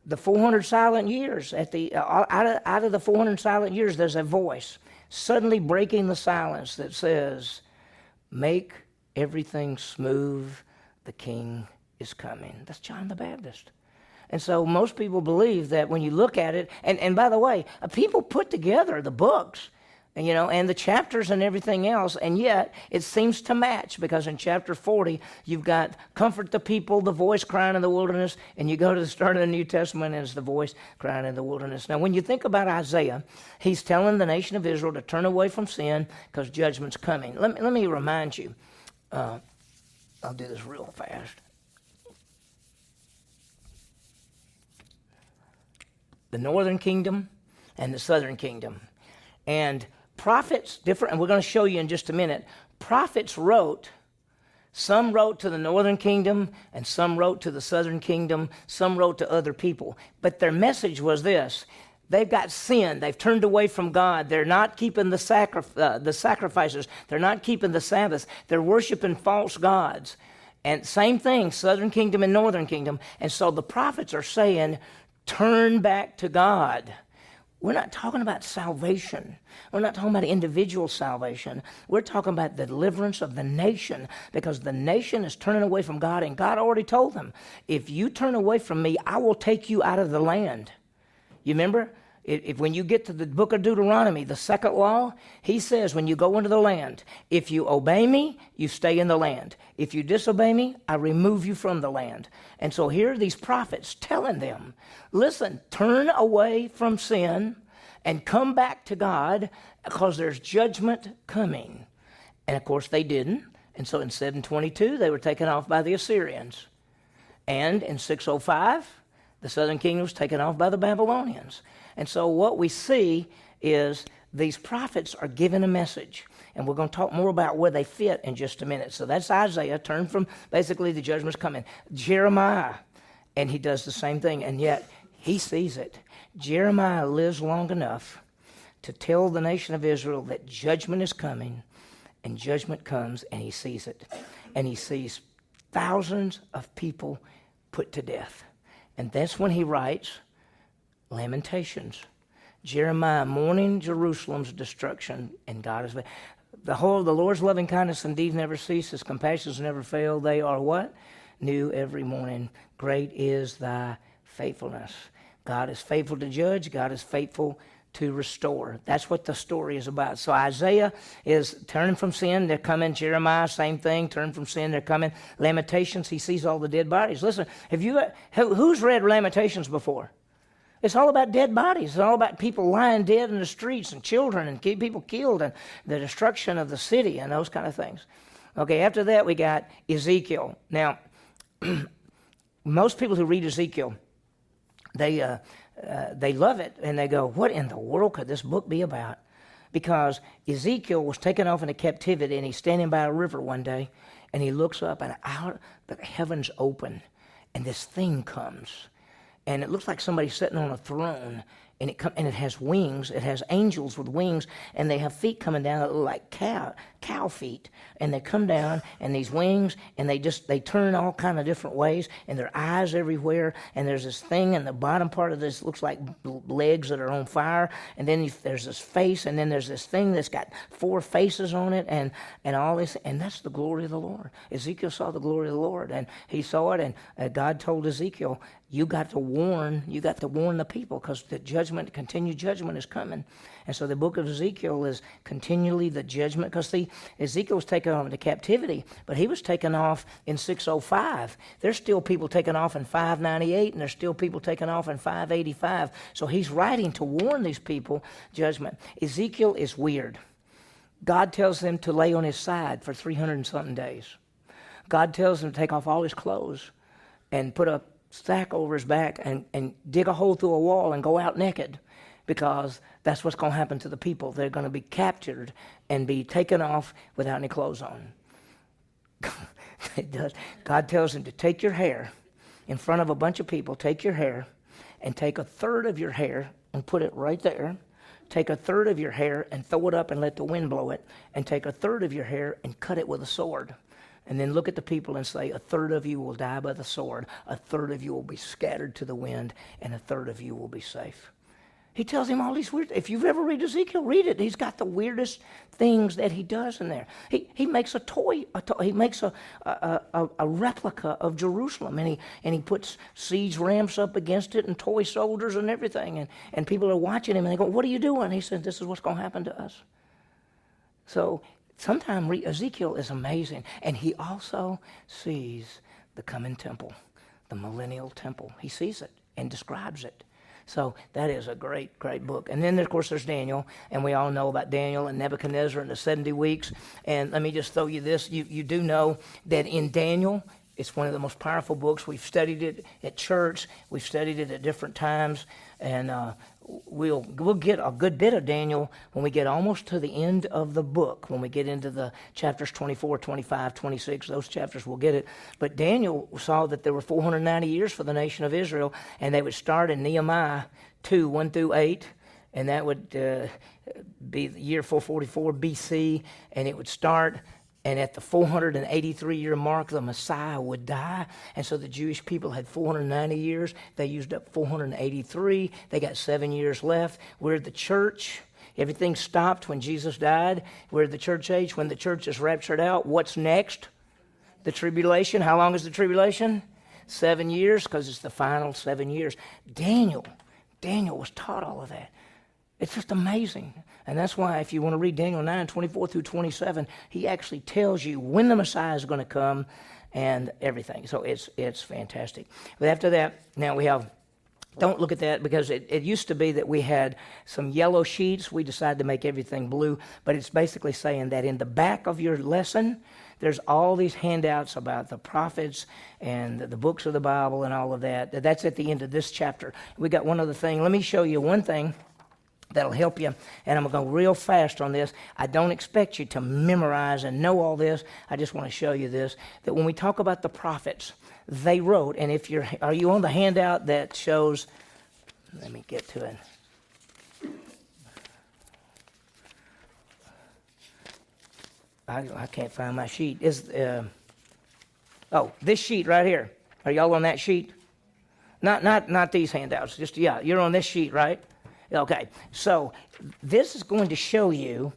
The 400 silent years. Out of the 400 silent years, there's a voice suddenly breaking the silence that says, make everything smooth, the King is coming. That's John the Baptist. And so most people believe that when you look at it, and by the way, people put together the books and the chapters and everything else, and yet it seems to match, because in chapter 40, you've got comfort the people, the voice crying in the wilderness, and you go to the start of the New Testament, and it's the voice crying in the wilderness. Now, when you think about Isaiah, he's telling the nation of Israel to turn away from sin because judgment's coming. Let me remind you, I'll do this real fast. The northern kingdom and the southern kingdom. And prophets, different, and we're going to show you in just a minute, prophets wrote, some wrote to the northern kingdom, and some wrote to the southern kingdom, some wrote to other people. But their message was this: they've got sin, they've turned away from God, they're not keeping the sacrifices, they're not keeping the Sabbath, they're worshiping false gods. And same thing, southern kingdom and northern kingdom. And so the prophets are saying, turn back to God. We're not talking about salvation. We're not talking about individual salvation. We're talking about the deliverance of the nation, because the nation is turning away from God, and God already told them, if you turn away from me, I will take you out of the land. You remember? If when you get to the book of Deuteronomy, the second law, he says when you go into the land, if you obey me, you stay in the land. If you disobey me, I remove you from the land. And so here are these prophets telling them, listen, turn away from sin and come back to God, because there's judgment coming. And of course they didn't. And so in 722, they were taken off by the Assyrians. And in 605, the southern kingdom was taken off by the Babylonians. And so what we see is these prophets are given a message. And we're going to talk more about where they fit in just a minute. So that's Isaiah, turned from basically the judgment's coming. Jeremiah, and he does the same thing, and yet he sees it. Jeremiah lives long enough to tell the nation of Israel that judgment is coming, and judgment comes, and he sees it. And he sees thousands of people put to death. And that's when he writes Lamentations. Jeremiah mourning Jerusalem's destruction, and God is the Lord's loving kindness indeed never cease, his compassions never fail. They are what? New every morning. Great is thy faithfulness. God is faithful to judge. God is faithful to restore. That's what the story is about. So Isaiah is turning from sin, they're coming. Jeremiah, same thing, turn from sin, they're coming. Lamentations, he sees all the dead bodies. Listen, who's read Lamentations before? It's all about dead bodies. It's all about people lying dead in the streets, and children, and people killed, and the destruction of the city, and those kind of things. Okay, after that we got Ezekiel. Now, most people who read Ezekiel, they love it, and they go, what in the world could this book be about? Because Ezekiel was taken off into captivity, and he's standing by a river one day, and he looks up, and out the heavens open, and this thing comes. And it looks like somebody sitting on a throne, and it has wings. It has angels with wings, and they have feet coming down that look like cow feet. And they come down, and these wings, and they turn all kind of different ways, and their eyes everywhere. And there's this thing in the bottom part of this looks like legs that are on fire. And then there's this face, and then there's this thing that's got 4 faces on it, and all this. And that's the glory of the Lord. Ezekiel saw the glory of the Lord, and he saw it, and God told Ezekiel, you got to warn the people, because the continued judgment is coming. And so the book of Ezekiel is continually the judgment, because Ezekiel was taken off into captivity, but he was taken off in 605. There's still people taken off in 598, and there's still people taken off in 585. So he's writing to warn these people judgment. Ezekiel is weird. God tells them to lay on his side for 300 and something days. God tells him to take off all his clothes and put a sack over his back and dig a hole through a wall and go out naked, because that's what's going to happen to the people. They're going to be captured and be taken off without any clothes on. It does. God tells him to take your hair in front of a bunch of people, take your hair and take a third of your hair and put it right there. Take a third of your hair and throw it up and let the wind blow it, and take a third of your hair and cut it with a sword. And then look at the people and say, a third of you will die by the sword, a third of you will be scattered to the wind, and a third of you will be safe. He tells him all these weird, if you've ever read Ezekiel, read it. He's got the weirdest things that he does in there. He makes a toy, he makes a replica of Jerusalem, and he puts siege ramps up against it and toy soldiers and everything. And people are watching him, and they go, what are you doing? He said, this is what's going to happen to us. So sometimes Ezekiel is amazing. And he also sees the coming temple, the millennial temple. He sees it and describes it. So that is a great, great book. And then, of course, there's Daniel, and we all know about Daniel and Nebuchadnezzar and the 70 weeks. And let me just throw you this. You do know that in Daniel, it's one of the most powerful books. We've studied it at church. We've studied it at different times. And we'll get a good bit of Daniel when we get almost to the end of the book, when we get into the chapters 24, 25, 26. Those chapters, we'll get it. But Daniel saw that there were 490 years for the nation of Israel, and they would start in Nehemiah 2, 1 through 8. And that would be the year 444 BC, and it would start. And at the 483-year mark, the Messiah would die. And so the Jewish people had 490 years. They used up 483. They got 7 years left. We're the church. Everything stopped when Jesus died. We're the church age. When the church is raptured out, what's next? The tribulation. How long is the tribulation? 7 years, because it's the final 7 years. Daniel was taught all of that. It's just amazing. And that's why if you want to read Daniel 9, 24 through 27, he actually tells you when the Messiah is going to come and everything. So it's fantastic. But after that, now we have, don't look at that because it used to be that we had some yellow sheets. We decided to make everything blue. But it's basically saying that in the back of your lesson, there's all these handouts about the prophets and the books of the Bible and all of that. That's at the end of this chapter. We got one other thing. Let me show you one thing that'll help you, and I'm going to go real fast on this. I don't expect you to memorize and know all this. I just want to show you this, that when we talk about the prophets, they wrote, and are you on the handout that shows, let me get to it. I can't find my sheet. This sheet right here. Are y'all on that sheet? Not these handouts. Just, yeah, you're on this sheet, right? Okay, so this is going to show you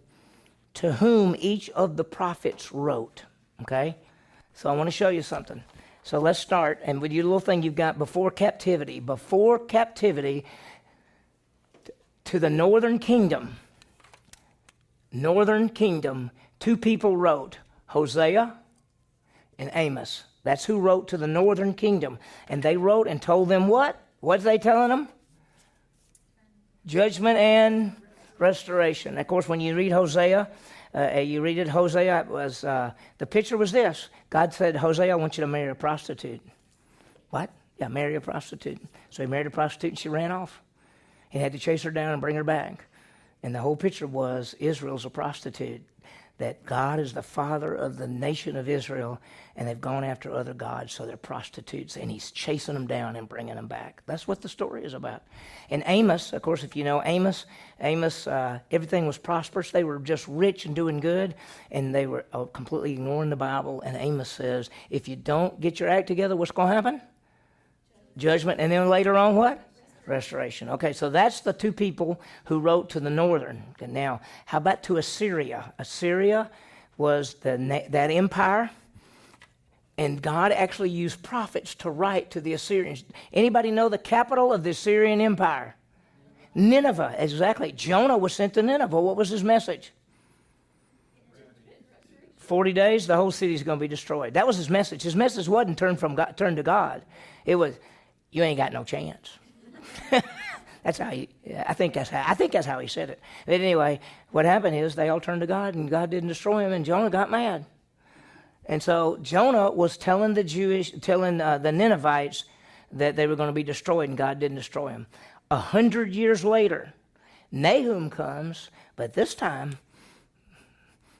to whom each of the prophets wrote, okay? So I want to show you something. So let's start, and with your little thing you've got before captivity to the northern kingdom, two people wrote, Hosea and Amos. That's who wrote to the northern kingdom. And they wrote and told them what? What's they telling them? Judgment and restoration. Of course, when you read Hosea, Hosea was, the picture was this. God said, Hosea, I want you to marry a prostitute. What? Yeah, marry a prostitute. So he married a prostitute and she ran off. He had to chase her down and bring her back. And the whole picture was Israel's a prostitute. That God is the father of the nation of Israel, and they've gone after other gods, so they're prostitutes, and he's chasing them down and bringing them back. That's what the story is about. And Amos, of course, if you know Amos, everything was prosperous. They were just rich and doing good, and they were completely ignoring the Bible. And Amos says, if you don't get your act together, what's going to happen? Judgment. And then later on, what? Restoration. Okay, so that's the two people who wrote to the northern. Okay, now, how about to Assyria? Assyria was that empire, and God actually used prophets to write to the Assyrians. Anybody know the capital of the Assyrian Empire? Nineveh, exactly. Jonah was sent to Nineveh. What was his message? 40 days, the whole city is going to be destroyed. That was his message. His message wasn't turn to God. It was, you ain't got no chance. That's how I think that's how he said it. But anyway, what happened is they all turned to God, and God didn't destroy him, and Jonah got mad. And so Jonah was telling the Ninevites that they were going to be destroyed, and God didn't destroy them. 100 years later, Nahum comes, but this time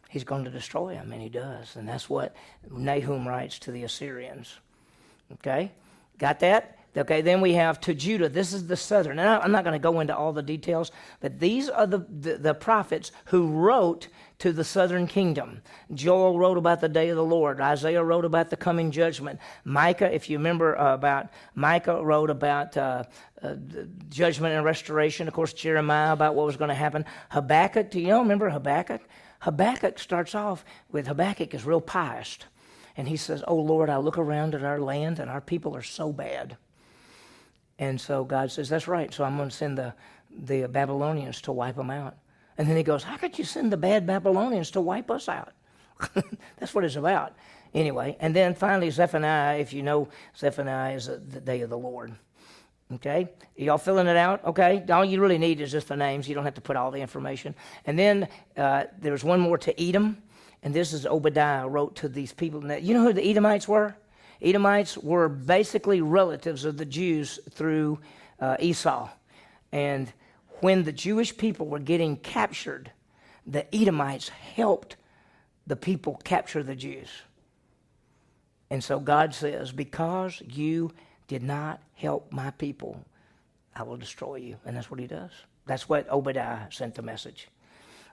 he's going to destroy them, and he does. And that's what Nahum writes to the Assyrians. Okay? Got that? Okay, then we have to Judah. This is the southern. And I'm not going to go into all the details, but these are the prophets who wrote to the southern kingdom. Joel wrote about the day of the Lord. Isaiah wrote about the coming judgment. Micah, if you remember Micah wrote about judgment and restoration. Of course, Jeremiah about what was going to happen. Habakkuk, do you know, remember Habakkuk? Habakkuk starts off with, Habakkuk is real pious. And he says, oh Lord, I look around at our land and our people are so bad. And so God says, that's right. So I'm going to send the Babylonians to wipe them out. And then he goes, how could you send the bad Babylonians to wipe us out? That's what it's about. Anyway, and then finally Zephaniah, if you know, Zephaniah is the day of the Lord. Okay? Y'all filling it out? Okay? All you really need is just the names. You don't have to put all the information. And then there's one more to Edom, and this is Obadiah wrote to these people. Now, you know who the Edomites were? Edomites were basically relatives of the Jews through Esau. And when the Jewish people were getting captured, the Edomites helped the people capture the Jews. And so God says, because you did not help my people, I will destroy you. And that's what he does. That's what Obadiah sent the message.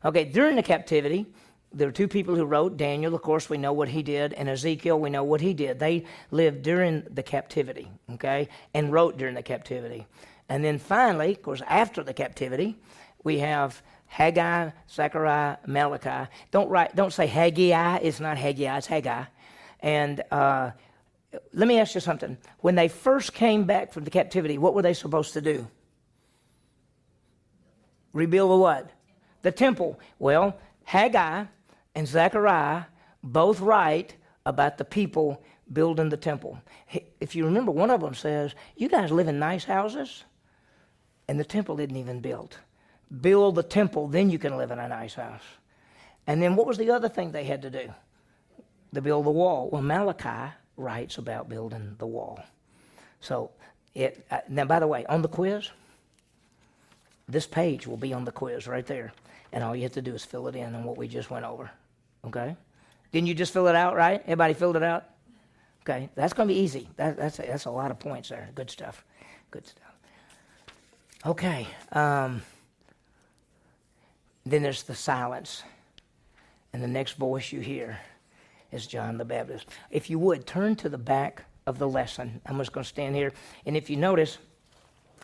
Okay, during the captivity, there were two people who wrote. Daniel, of course, we know what he did. And Ezekiel, we know what he did. They lived during the captivity, okay, and wrote during the captivity. And then finally, of course, after the captivity, we have Haggai, Zechariah, Malachi. Don't say Haggai. It's not Haggai. It's Haggai. And let me ask you something. When they first came back from the captivity, what were they supposed to do? Rebuild the what? The temple. Well, Haggai and Zechariah both write about the people building the temple. If you remember, one of them says, you guys live in nice houses, and the temple isn't even built. Build the temple, then you can live in a nice house. And then what was the other thing they had to do? To build the wall. Well, Malachi writes about building the wall. So, now by the way, on the quiz, this page will be on the quiz right there. And all you have to do is fill it in on what we just went over. Okay? Didn't you just fill it out, right? Everybody filled it out? Okay, that's going to be easy. That's a lot of points there. Good stuff. Good stuff. Okay. Then there's the silence. And the next voice you hear is John the Baptist. If you would, turn to the back of the lesson. I'm just going to stand here. And if you notice,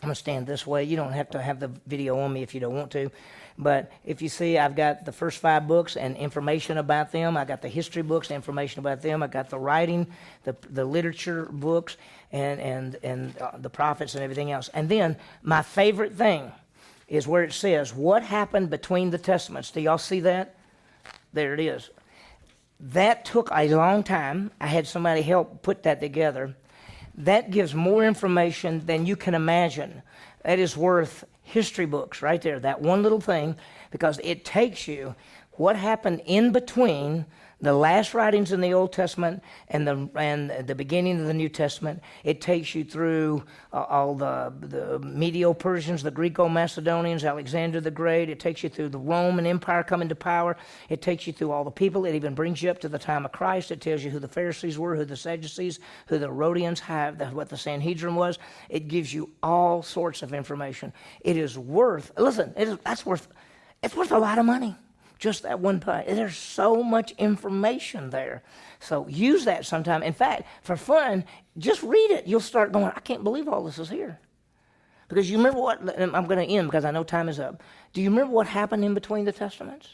I'm going to stand this way. You don't have to have the video on me if you don't want to. But if you see, I've got the first 5 books and information about them. I got the history books, information about them. I got the writing, the literature books, and the prophets and everything else. And then my favorite thing is where it says, what happened between the testaments. Do y'all see that? There it is. That took a long time. I had somebody help put that together. That gives more information than you can imagine. That is worth history books right there, that one little thing, because it takes you what happened in between the last writings in the Old Testament and the beginning of the New Testament. It takes you through all the Medo-Persians, the Greco-Macedonians, Alexander the Great. It takes you through the Roman Empire coming to power. It takes you through all the people. It even brings you up to the time of Christ. It tells you who the Pharisees were, who the Sadducees, who the Herodians have, what the Sanhedrin was. It gives you all sorts of information. It is worth, listen, it's worth a lot of money. Just that one part. There's so much information there. So use that sometime. In fact, for fun, just read it. You'll start going, I can't believe all this is here. Because you remember what, I'm going to end because I know time is up. Do you remember what happened in between the Testaments?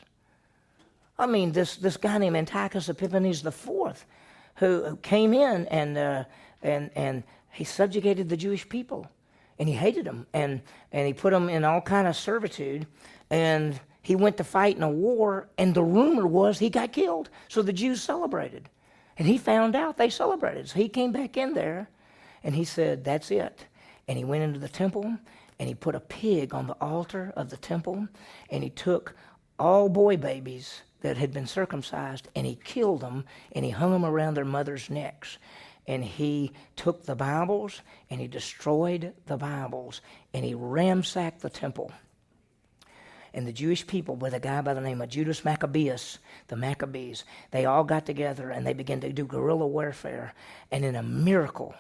I mean, this guy named Antiochus Epiphanes IV, who came in and he subjugated the Jewish people. And he hated them. And he put them in all kind of servitude. And he went to fight in a war, and the rumor was he got killed. So the Jews celebrated. And he found out they celebrated. So he came back in there, and he said, that's it. And he went into the temple, and he put a pig on the altar of the temple, and he took all boy babies that had been circumcised, and he killed them, and he hung them around their mothers' necks. And he took the Bibles, and he destroyed the Bibles, and he ransacked the temple. And the Jewish people, with a guy by the name of Judas Maccabeus, the Maccabees, they all got together and they began to do guerrilla warfare. And in a miracle,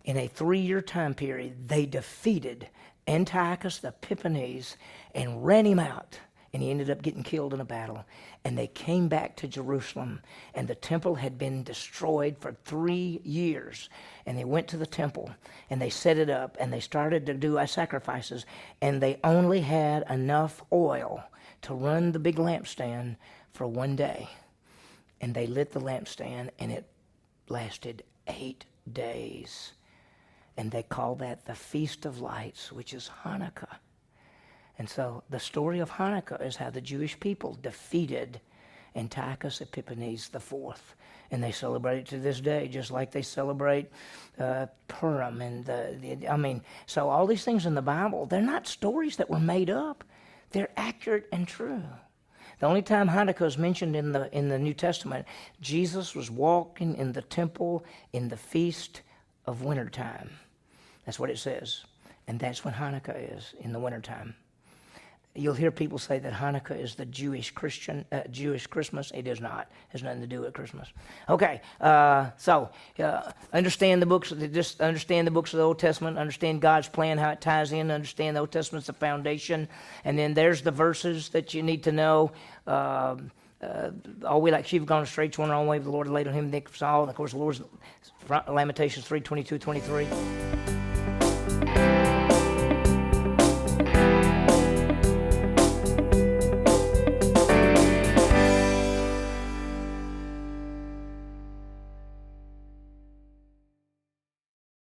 in a 3-year time period, they defeated Antiochus Epiphanes and ran him out. And he ended up getting killed in a battle. And they came back to Jerusalem, and the temple had been destroyed for 3 years. And they went to the temple, and they set it up, and they started to do sacrifices, and they only had enough oil to run the big lampstand for 1 day. And they lit the lampstand, and it lasted 8 days. And they call that the Feast of Lights, which is Hanukkah. And so the story of Hanukkah is how the Jewish people defeated Antiochus Epiphanes IV. And they celebrate it to this day, just like they celebrate Purim. And so all these things in the Bible, they're not stories that were made up. They're accurate and true. The only time Hanukkah is mentioned in the New Testament, Jesus was walking in the temple in the feast of wintertime. That's what it says. And that's when Hanukkah is, in the wintertime. You'll hear people say that Hanukkah is the Jewish Christmas. It is not. It has nothing to do with Christmas. Okay, so understand the books. Just understand the books of the Old Testament. Understand God's plan, how it ties in. Understand the Old Testament's the foundation. And then there's the verses that you need to know. All we like sheep have gone astray, to one wrong way, but the Lord laid on him the iniquity of us all. And of course, the Lord's Lamentations 3:22-23.